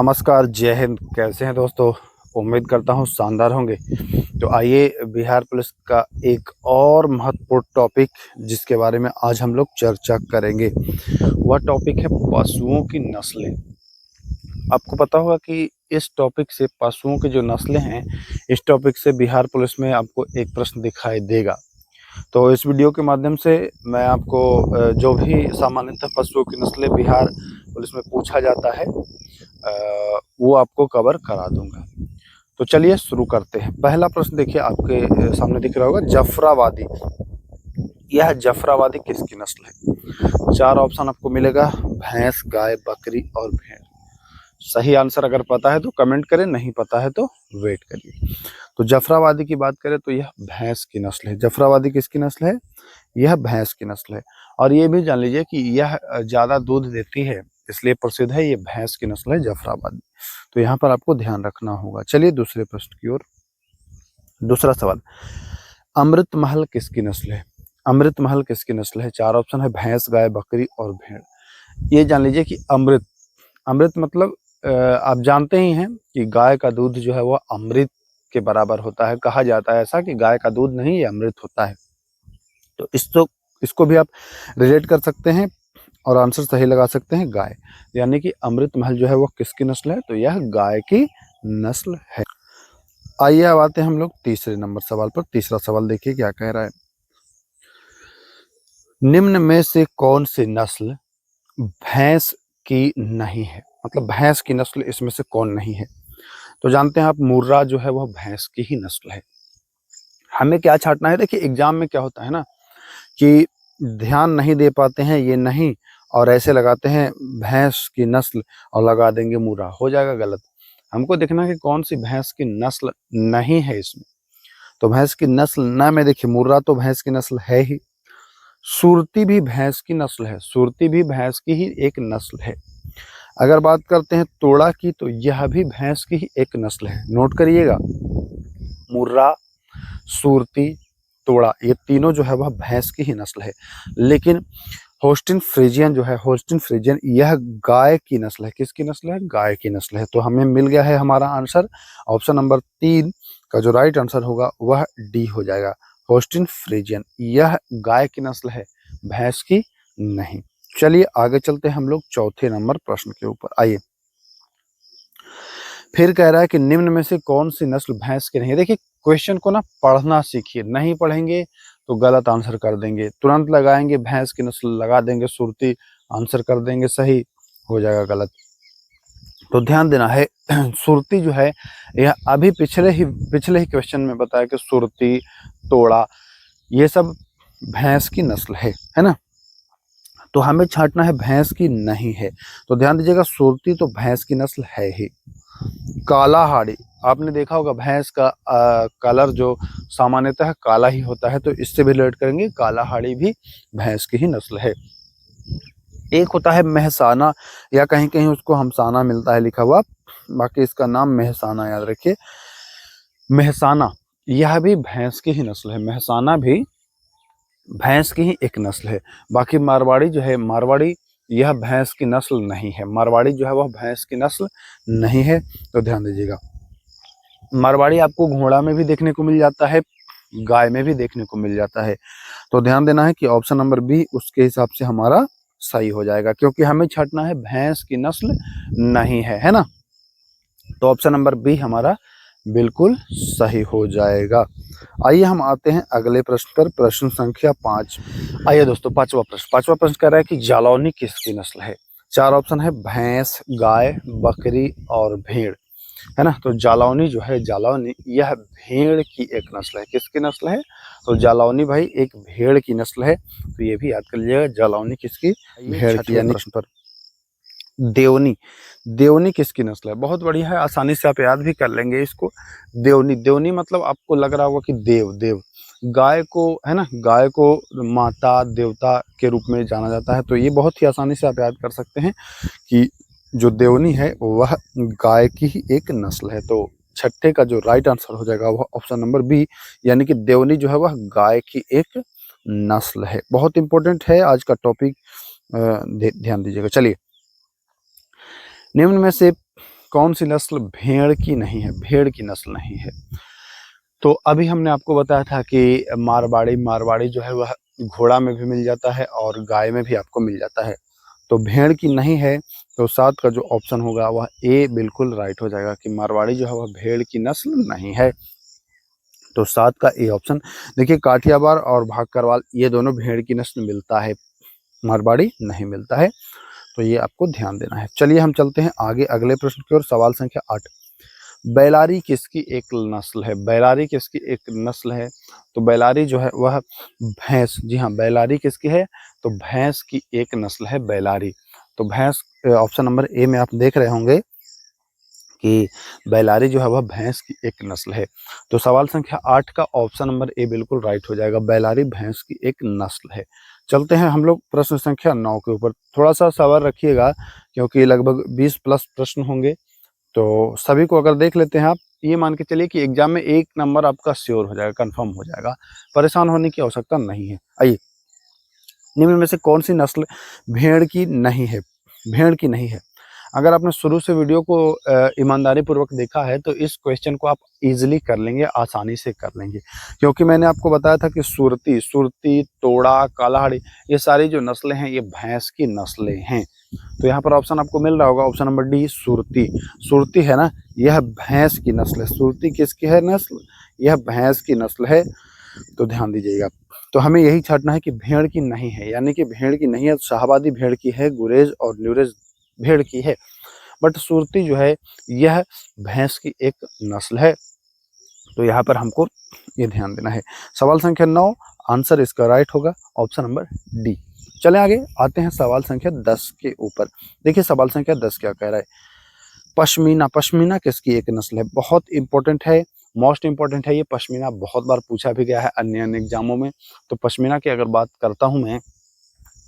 नमस्कार, जय हिंद। कैसे हैं दोस्तों? उम्मीद करता हूँ शानदार होंगे। तो आइए बिहार पुलिस का एक और महत्वपूर्ण टॉपिक जिसके बारे में आज हम लोग चर्चा करेंगे, वह टॉपिक है पशुओं की नस्लें। आपको पता होगा कि इस टॉपिक से पशुओं की जो नस्लें हैं, इस टॉपिक से बिहार पुलिस में आपको एक प्रश्न दिखाई देगा। तो इस वीडियो के माध्यम से मैं आपको जो भी सामान्यतः पशुओं की नस्लें बिहार पुलिस में पूछा जाता है वो आपको कवर करा दूंगा। तो चलिए शुरू करते हैं। पहला प्रश्न देखिए, आपके सामने दिख रहा होगा, जफराबादी। यह जफराबादी किसकी नस्ल है? 4 ऑप्शन आपको मिलेगा, भैंस, गाय, बकरी और भेड़। सही आंसर अगर पता है तो कमेंट करें, नहीं पता है तो वेट करिए। तो जफराबादी की बात करें तो यह भैंस की नस्ल है। जफराबादी किसकी नस्ल है? यह भैंस की नस्ल है। और ये भी जान लीजिए कि यह ज़्यादा दूध देती है, इसलिए प्रसिद्ध है। ये भैंस की नस्ल है जफराबादी। तो यहाँ पर आपको ध्यान रखना होगा। चलिए दूसरे प्रश्न की ओर। दूसरा सवाल, अमृत महल किसकी नस्ल है? अमृत महल किसकी नस्ल है? 4 ऑप्शन है, भैंस, गाय, बकरी और भेड़। ये जान लीजिए कि अमृत, अमृत मतलब आप जानते ही हैं कि गाय का दूध जो है वह अमृत के बराबर होता है। कहा जाता है ऐसा कि गाय का दूध नहीं, ये अमृत होता है। तो इसको भी आप रिलेट कर सकते हैं और आंसर सही लगा सकते हैं, गाय। यानी कि अमृत महल जो है वो किसकी नस्ल है? तो यह गाय की नस्ल है। आइए अब आते हैं हम लोग तीसरे नंबर सवाल पर। तीसरा सवाल देखिए क्या कह रहा है, निम्न में से कौन सी नस्ल भैंस की नहीं है? मतलब भैंस की नस्ल इसमें से कौन नहीं है? तो जानते हैं आप, मुर्रा जो है वह भैंस की ही नस्ल है। हमें क्या छांटना है? देखिए एग्जाम में क्या होता है ना कि ध्यान नहीं दे पाते हैं, ये नहीं, और ऐसे लगाते हैं भैंस की नस्ल और लगा देंगे मुर्रा, हो जाएगा गलत। हमको देखना है कि कौन सी भैंस की नस्ल नहीं है इसमें। तो भैंस की नस्ल न में देखिए, मुर्रा तो भैंस की नस्ल है ही, सुरती भी भैंस की नस्ल है, सुरती भी भैंस की ही एक नस्ल है। अगर बात करते हैं तोड़ा की, तो यह भी भैंस की ही एक नस्ल है। नोट करिएगा, मुर्रा, सुरती, तोड़ा, ये तीनों जो है वह भैंस की ही नस्ल है। लेकिन होल्स्टीन फ्रीजियन जो है, होल्स्टीन फ्रीजियन, यह गाय की नस्ल है। किसकी नस्ल है? गाय की नस्ल है। तो हमें मिल गया है हमारा आंसर। ऑप्शन नंबर 3 का जो राइट आंसर होगा वह डी हो जाएगा, होल्स्टीन फ्रीजियन। यह गाय की नस्ल है, भैंस की नहीं। चलिए आगे चलते हैं हम लोग चौथे नंबर प्रश्न के ऊपर। आइए, फिर कह रहा है कि निम्न में से कौन सी नस्ल भैंस की नहीं है? देखिए क्वेश्चन को ना पढ़ना सीखिए, नहीं पढ़ेंगे तो गलत आंसर कर देंगे। तुरंत लगाएंगे भैंस की नस्ल, लगा देंगे सुरती, आंसर कर देंगे सही, हो जाएगा गलत। तो ध्यान देना है, सुरती जो है यह अभी पिछले ही क्वेश्चन में बताया कि सुरती, तोड़ा, ये सब भैंस की नस्ल है ना। तो हमें छांटना है भैंस की नहीं है। तो ध्यान दीजिएगा, सुरती तो भैंस की नस्ल है ही। काला हाड़ी, आपने देखा होगा भैंस का कलर जो सामान्यतः काला ही होता है, तो इससे भी रिलेट करेंगे, काला हाड़ी भी भैंस की ही नस्ल है। एक होता है महसाना, या कहीं कहीं उसको हमसाना मिलता है लिखा हुआ, बाकी इसका नाम महसाना याद रखिए। महसाना यह भी भैंस की ही नस्ल है, महसाना भी भैंस की ही एक नस्ल है। बाकी मारवाड़ी जो है, मारवाड़ी यह भैंस की नस्ल नहीं है। मारवाड़ी जो है वह भैंस की नस्ल नहीं है। तो ध्यान दीजिएगा, मारवाड़ी आपको घोड़ा में भी देखने को मिल जाता है, गाय में भी देखने को मिल जाता है। तो ध्यान देना है कि ऑप्शन नंबर बी उसके हिसाब से हमारा सही हो जाएगा, क्योंकि हमें छांटना है भैंस की नस्ल नहीं है ना। तो ऑप्शन नंबर बी हमारा बिल्कुल सही हो जाएगा। आइए हम आते हैं अगले प्रश्न पर, प्रश्न संख्या 5। आइए दोस्तों, पांचवा प्रश्न कह रहा है कि जालौनी किसकी नस्ल है? 4 ऑप्शन है, भैंस, गाय, बकरी और भेड़, है ना। तो जालौनी जो है, जालौनी यह भेड़ की एक नस्ल है। किसकी नस्ल है? तो जालौनी भाई एक भेड़ की नस्ल है। तो ये भी याद कर लीजिएगा, जालौनी किसकी? भेड़ की। यानी प्रश्न पर देवनी, देवनी किसकी नस्ल है? बहुत बढ़िया है, आसानी से आप याद भी कर लेंगे इसको। देवनी, देवनी मतलब आपको लग रहा होगा कि देव, देव गाय को, है ना, गाय को माता देवता के रूप में जाना जाता है। तो ये बहुत ही आसानी से आप याद कर सकते हैं कि जो देवनी है वह गाय की ही एक नस्ल है। तो छठे का जो राइट आंसर हो जाएगा वह ऑप्शन नंबर बी, यानी कि देवनी जो है वह गाय की एक नस्ल है। बहुत इंपॉर्टेंट है आज का टॉपिक, ध्यान दीजिएगा। चलिए, निम्न में से कौन सी नस्ल भेड़ की नहीं है, भेड़ की नस्ल नहीं है? तो अभी हमने आपको बताया था कि मारवाड़ी जो है वह घोड़ा में भी मिल जाता है और गाय में भी आपको मिल जाता है। तो भेड़ की नहीं है, तो 7 का जो ऑप्शन होगा वह ए बिल्कुल राइट हो जाएगा कि मारवाड़ी जो है वह भेड़ की नस्ल नहीं है। तो 7 का ए ऑप्शन। देखिए काठियावाड़ और भाकरवाल ये दोनों भेड़ की नस्ल मिलता है, मारवाड़ी नहीं मिलता है, तो ये आपको ध्यान देना है। चलिए हम चलते हैं आगे अगले प्रश्न की ओर। सवाल संख्या 8, बैलारी किसकी एक नस्ल है? बैलारी किसकी एक नस्ल है? तो बैलारी जो है वह भैंस, जी हाँ, बैलारी किसकी है? तो भैंस की एक नस्ल है बैलारी। तो भैंस ऑप्शन नंबर ए में आप देख रहे होंगे कि बैलारी जो है वह भैंस की एक नस्ल है। तो सवाल संख्या 8 का ऑप्शन नंबर ए बिल्कुल राइट हो जाएगा, बैलारी भैंस की एक नस्ल है। चलते हैं हम लोग प्रश्न संख्या 9 के ऊपर। थोड़ा सा सवाल रखिएगा क्योंकि लगभग 20 प्लस प्रश्न होंगे, तो सभी को अगर देख लेते हैं आप, ये मान के चलिए कि एग्जाम में 1 नंबर आपका श्योर हो जाएगा, कंफर्म हो जाएगा। परेशान होने की आवश्यकता नहीं है। आइए, निम्न में से कौन सी नस्ल भेड़ की नहीं है? भेड़ की नहीं है। अगर आपने शुरू से वीडियो को ईमानदारी पूर्वक देखा है तो इस क्वेश्चन को आप इजीली कर लेंगे, आसानी से कर लेंगे, क्योंकि मैंने आपको बताया था कि सुरती, तोड़ा, कालाहाड़ी ये सारी जो नस्लें हैं ये भैंस की नस्लें हैं। तो यहाँ पर ऑप्शन आपको मिल रहा होगा, option number D Surti. Surti है ना, यह भैंस की नस्ल है। सुरती किसकी है नस्ल? यह भैंस की नस्ल है, तो ध्यान दीजिएगा। तो हमें यही छांटना है कि भेड़ की नहीं है, यानी कि भेड़ की नहीं है, शाहाबादी भेड़ की है, गुरेज और न्यूरेज भेड़ की है, बट सुरती जो है यह भैंस की एक नस्ल है। तो यहाँ पर हमको ये ध्यान देना है। सवाल संख्या 9, आंसर इसका राइट होगा ऑप्शन नंबर डी। चले आगे, आते हैं सवाल संख्या 10 के ऊपर। देखिए सवाल संख्या 10 क्या कह रहा है? पश्मीना, पश्मीना किसकी एक नस्ल है? बहुत इंपॉर्टेंट है, मोस्ट इंपॉर्टेंट है ये। पश्मीना बहुत बार पूछा भी गया है अन्य एग्जामों में। तो पश्मीना की अगर बात करता हूँ मैं,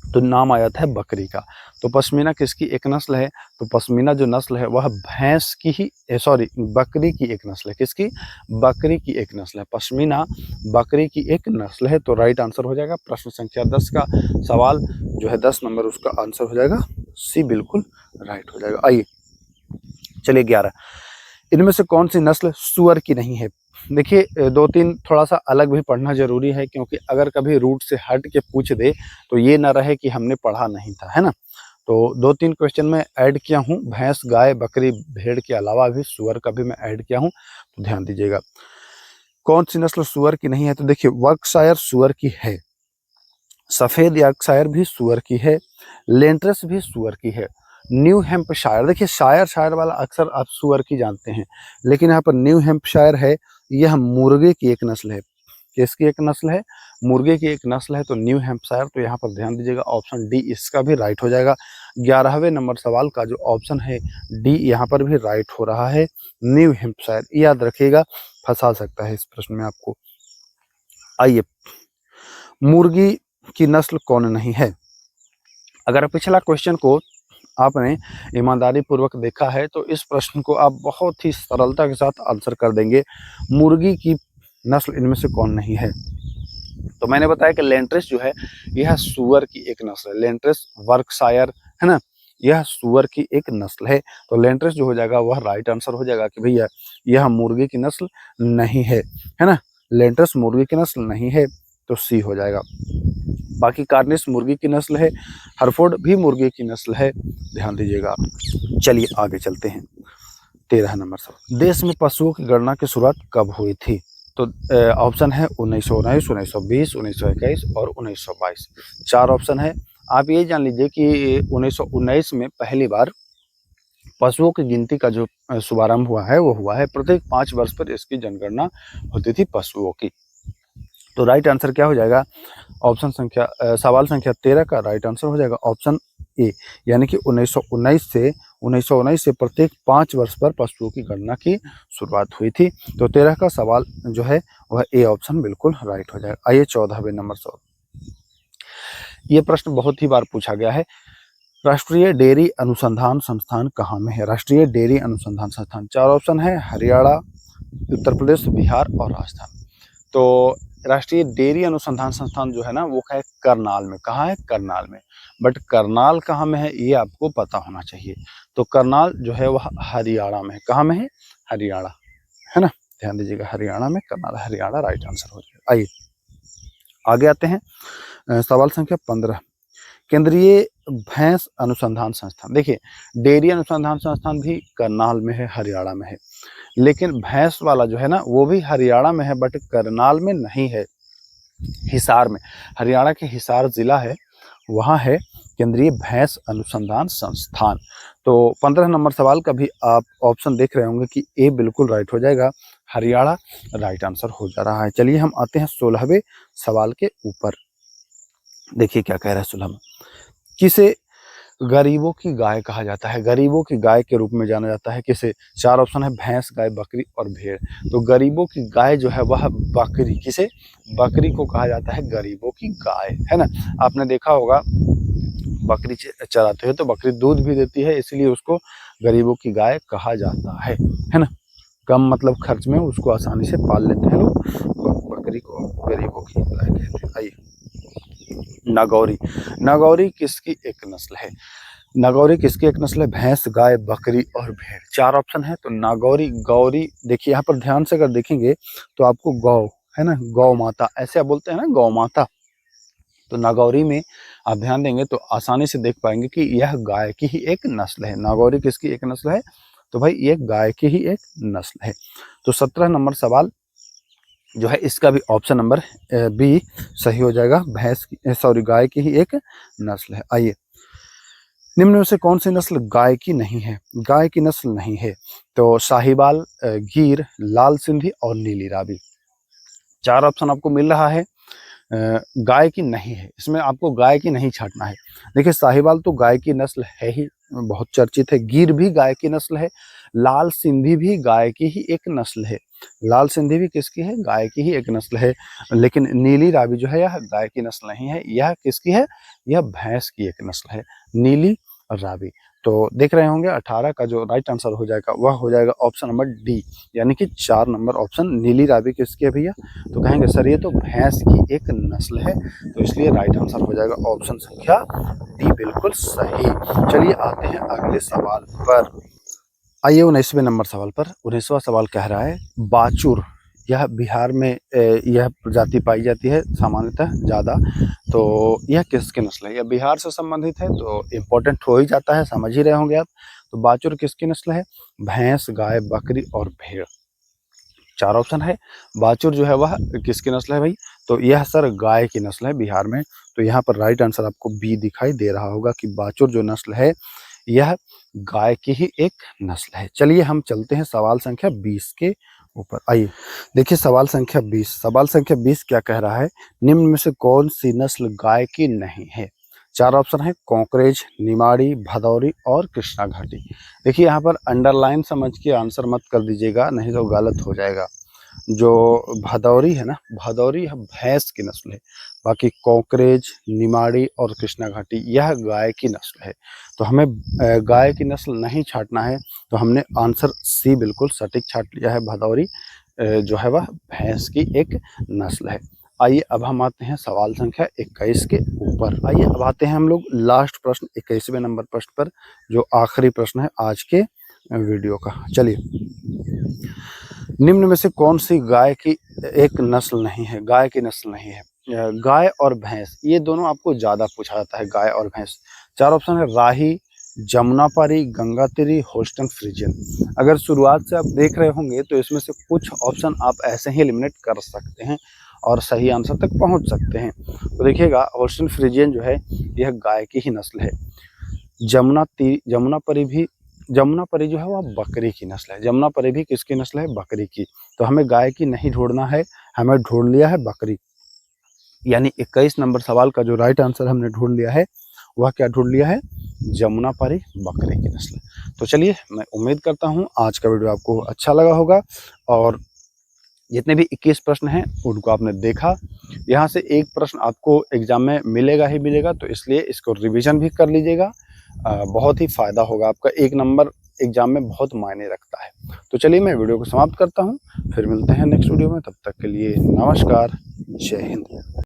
तो नाम आ जाता है बकरी का। तो पश्मीना किसकी एक नस्ल है? तो पश्मीना जो नस्ल है वह भैंस की ही, सॉरी, बकरी की एक नस्ल है। किसकी? बकरी की एक नस्ल है। पश्मीना बकरी की एक नस्ल है, तो राइट आंसर हो जाएगा प्रश्न संख्या 10 का सवाल जो है 10 नंबर, उसका आंसर हो जाएगा सी, बिल्कुल राइट हो जाएगा। आइए चलिए 11, इनमें से कौन सी नस्ल सूअर की नहीं है? देखिए 2-3 थोड़ा सा अलग भी पढ़ना जरूरी है, क्योंकि अगर कभी रूट से हट के पूछ दे तो ये ना रहे कि हमने पढ़ा नहीं था, है ना। तो 2-3 क्वेश्चन में ऐड किया हूँ, भैंस, गाय, बकरी, भेड़ के अलावा भी सूअर का भी मैं ऐड किया हूँ, तो ध्यान दीजिएगा। कौन सी नस्ल सूअर की नहीं है? तो देखिए वर्कशायर सूअर की है, सफेद यॉर्कशायर भी सूअर की है, लेंट्रस भी सूअर की है, न्यू हैम्पशायर, देखिए शायर वाला अक्सर आप सूअर की जानते हैं, लेकिन यहाँ पर न्यू हैम्पशायर है, यह मुर्गे की एक नस्ल है। किसकी एक नस्ल है? मुर्गे की एक नस्ल है, तो न्यू हैम्पशायर। तो यहाँ पर ध्यान दीजिएगा ऑप्शन डी इसका भी राइट हो जाएगा। 11वें नंबर सवाल का जो ऑप्शन है डी यहाँ पर भी राइट हो रहा है, न्यू हैम्पशायर। याद रखिएगा, फंसा सकता है इस प्रश्न में आपको। आइए, मुर्गी की नस्ल कौन नहीं है? अगर पिछला क्वेश्चन को आपने ईमानदारी पूर्वक देखा है तो इस प्रश्न को आप बहुत ही सरलता के साथ आंसर कर देंगे। मुर्गी की नस्ल इनमें से कौन नहीं है? तो मैंने बताया कि लेंट्रिस जो है यह सूअर की एक नस्ल है, लेंट्रिस वर्कशायर, है ना, यह सूअर की एक नस्ल है। तो लेंट्रिस जो हो जाएगा वह राइट आंसर हो जाएगा कि भैया यह मुर्गी की नस्ल नहीं है ना, लेंट्रिस मुर्गी की नस्ल नहीं है, तो सी हो जाएगा। बाकी कार्निस मुर्गी की नस्ल है, हरफोर्ड भी मुर्गी की नस्ल है, ध्यान दीजिएगा। चलिए आगे चलते हैं। 13 नंबर सवाल, देश में पशुओं की गणना की शुरुआत कब हुई थी? तो ऑप्शन है 1919, 1920, 1921 और 1922। 4 ऑप्शन है। आप ये जान लीजिए कि 1919 में पहली बार पशुओं की गिनती का जो शुभारंभ हुआ है वो हुआ है। प्रत्येक 5 वर्ष पर इसकी जनगणना होती थी पशुओं की। तो राइट आंसर क्या हो जाएगा? ऑप्शन संख्या सवाल संख्या 13 का राइट आंसर हो जाएगा ऑप्शन ए, यानी कि 1919 से प्रत्येक 5 वर्ष पर पशुओं की गणना की शुरुआत हुई थी। तो 13 का सवाल जो है वह ए ऑप्शन बिल्कुल राइट हो जाएगा। आइए 14वें नंबर सवाल, ये प्रश्न बहुत ही बार पूछा गया है। राष्ट्रीय डेयरी अनुसंधान संस्थान कहाँ में है? राष्ट्रीय डेयरी अनुसंधान संस्थान 4 ऑप्शन है, हरियाणा, उत्तर प्रदेश, बिहार और राजस्थान। तो राष्ट्रीय डेयरी अनुसंधान संस्थान जो है ना वो है करनाल में। कहाँ है? करनाल में। बट करनाल कहाँ में है ये आपको पता होना चाहिए। तो करनाल जो है वह हरियाणा में है। कहाँ में है? हरियाणा, है ना। ध्यान दीजिएगा, हरियाणा में करनाल, हरियाणा राइट आंसर हो जाएगा। आइए आगे आते हैं। सवाल संख्या 15, केंद्रीय भैंस अनुसंधान संस्थान। देखिए डेयरी अनुसंधान संस्थान भी करनाल में है, हरियाणा में है, लेकिन भैंस वाला जो है ना वो भी हरियाणा में है बट करनाल में नहीं है, हिसार में। हरियाणा के हिसार जिला है, वहाँ है केंद्रीय भैंस अनुसंधान संस्थान। तो 15 नंबर सवाल का भी आप ऑप्शन देख रहे होंगे कि ए बिल्कुल राइट हो जाएगा, हरियाणा राइट आंसर हो जा रहा है। चलिए हम आते हैं 16वें सवाल के ऊपर। देखिए क्या कह रहा है 16 में, किसे गरीबों की गाय कहा जाता है? गरीबों की गाय के रूप में जाना जाता है किसे? 4 ऑप्शन है, भैंस, गाय, बकरी और भेड़। तो गरीबों की गाय जो है वह बकरी, किसे? बकरी को कहा जाता है गरीबों की गाय, है ना। आपने देखा होगा बकरी चराते हुए तो बकरी दूध भी देती है, इसलिए उसको गरीबों की गाय कहा जाता है ना। कम मतलब खर्च में उसको आसानी से पाल लेते हैं लोग, बकरी को गरीबों की गाय कहते हैं। आइए नागौरी। नागौरी किसकी एक नस्ल है? नागौरी किसकी एक नस्ल है? भैंस, गाय, बकरी और भेड़। 4 ऑप्शन है। तो नागौरी, गौरी, देखिए यहाँ पर ध्यान से अगर देखेंगे तो आपको गौ, है ना, गौ माता ऐसे आप बोलते हैं ना, गौ माता। तो नागौरी में आप ध्यान देंगे तो आसानी से देख पाएंगे कि यह गाय की ही एक नस्ल है। नागौरी किसकी एक नस्ल है? तो भाई ये गाय की ही एक नस्ल है। तो 17 नंबर सवाल जो है इसका भी ऑप्शन नंबर बी सही हो जाएगा, भैंस की, सॉरी, गाय की ही एक नस्ल है। आइए निम्न में से कौन सी नस्ल गाय की नहीं है? गाय की नस्ल नहीं है तो साहिवाल, गीर, लाल सिंधी और नीली रावी। 4 ऑप्शन आपको मिल रहा है। गाय की नहीं है, इसमें आपको गाय की नहीं छांटना है। देखिए साहिवाल तो गाय की नस्ल है ही, बहुत चर्चित है। गिर भी गाय की नस्ल है, लाल सिंधी भी गाय की ही एक नस्ल है। लाल सिंधी भी किसकी है? गाय की ही एक नस्ल है। लेकिन नीली रावी जो है यह गाय की नस्ल नहीं है, यह किसकी है? यह भैंस की एक नस्ल है, नीली रावी। तो देख रहे होंगे 18 का जो राइट आंसर हो जाएगा वह हो जाएगा ऑप्शन नंबर डी, यानी कि 4 नंबर ऑप्शन। नीली रावी किसकी है भैया? तो कहेंगे सर ये तो भैंस की एक नस्ल है, तो इसलिए राइट आंसर हो जाएगा ऑप्शन संख्या डी बिल्कुल सही। चलिए आते हैं अगले सवाल पर। आइए 19वें नंबर सवाल पर। 19वां सवाल कह रहा है बाचुर, यह बिहार में यह प्रजाति पाई जाती है सामान्यतः ज़्यादा। तो यह किसकी नस्ल है? यह बिहार से संबंधित है तो इम्पोर्टेंट हो ही जाता है, समझ ही रहे होंगे आप। तो बाचुर किसकी नस्ल है? भैंस, गाय, बकरी और भेड़। 4 ऑप्शन है। बाचुर जो है वह किसकी नस्ल है भाई? तो यह सर गाय की नस्ल है बिहार में। तो यहाँ पर राइट आंसर आपको बी दिखाई दे रहा होगा कि बाचुर जो नस्ल है यह गाय की ही एक नस्ल है। चलिए हम चलते हैं सवाल संख्या 20 के ऊपर। आइए देखिए सवाल संख्या 20। सवाल संख्या 20 क्या कह रहा है? निम्न में से कौन सी नस्ल गाय की नहीं है? 4 ऑप्शन है, कांकरेज, निमाड़ी, भदौरी और कृष्णा घाटी। देखिए यहाँ पर अंडरलाइन समझ के आंसर मत कर दीजिएगा, नहीं तो गलत हो जाएगा। जो भदौरी है ना, भदौरी भैंस की नस्ल है, बाकी कांकरेज, निमाड़ी और कृष्णा घाटी यह गाय की नस्ल है। तो हमें गाय की नस्ल नहीं छांटना है, तो हमने आंसर सी बिल्कुल सटीक छांट लिया है। भदौरी जो है वह भैंस की एक नस्ल है। आइए अब हम आते हैं सवाल संख्या 21 के ऊपर। आइए अब आते हैं हम लोग लास्ट प्रश्न 21वें नंबर प्रश्न पर, जो आखिरी प्रश्न है आज के वीडियो का। चलिए निम्न में से कौन सी गाय की एक नस्ल नहीं है? गाय की नस्ल नहीं है। गाय और भैंस ये दोनों आपको ज्यादा पूछा जाता है, गाय और भैंस। 4 ऑप्शन है, राही, जमुनापारी, गंगातिरी, होस्टन फ्रीजियन। अगर शुरुआत से आप देख रहे होंगे तो इसमें से कुछ ऑप्शन आप ऐसे ही एलिमिनेट कर सकते हैं और सही आंसर तक पहुंच सकते हैं। तो देखिएगा होस्टन फ्रीजियन जो है यह गाय की ही नस्ल है। जमुनापरी जो है वह बकरी की नस्ल है। जमुनापरी भी किसकी नस्ल है? बकरी की। तो हमें गाय की नहीं ढूंढना है, हमें ढूंढ लिया है बकरी। यानी 21 नंबर सवाल का जो राइट आंसर हमने ढूंढ लिया है वह क्या ढूंढ लिया है? जमुनापरी बकरी की नस्ल। तो चलिए मैं उम्मीद करता हूँ आज का वीडियो आपको अच्छा लगा होगा और जितने भी 21 प्रश्न हैं उनको आपने देखा। यहाँ से एक प्रश्न आपको एग्जाम में मिलेगा ही मिलेगा, तो इसलिए इसको रिवीजन भी कर लीजिएगा। बहुत ही फ़ायदा होगा आपका। एग्जाम में बहुत मायने रखता है। तो चलिए मैं वीडियो को समाप्त करता हूँ, फिर मिलते हैं नेक्स्ट वीडियो में। तब तक के लिए नमस्कार, जय हिंद।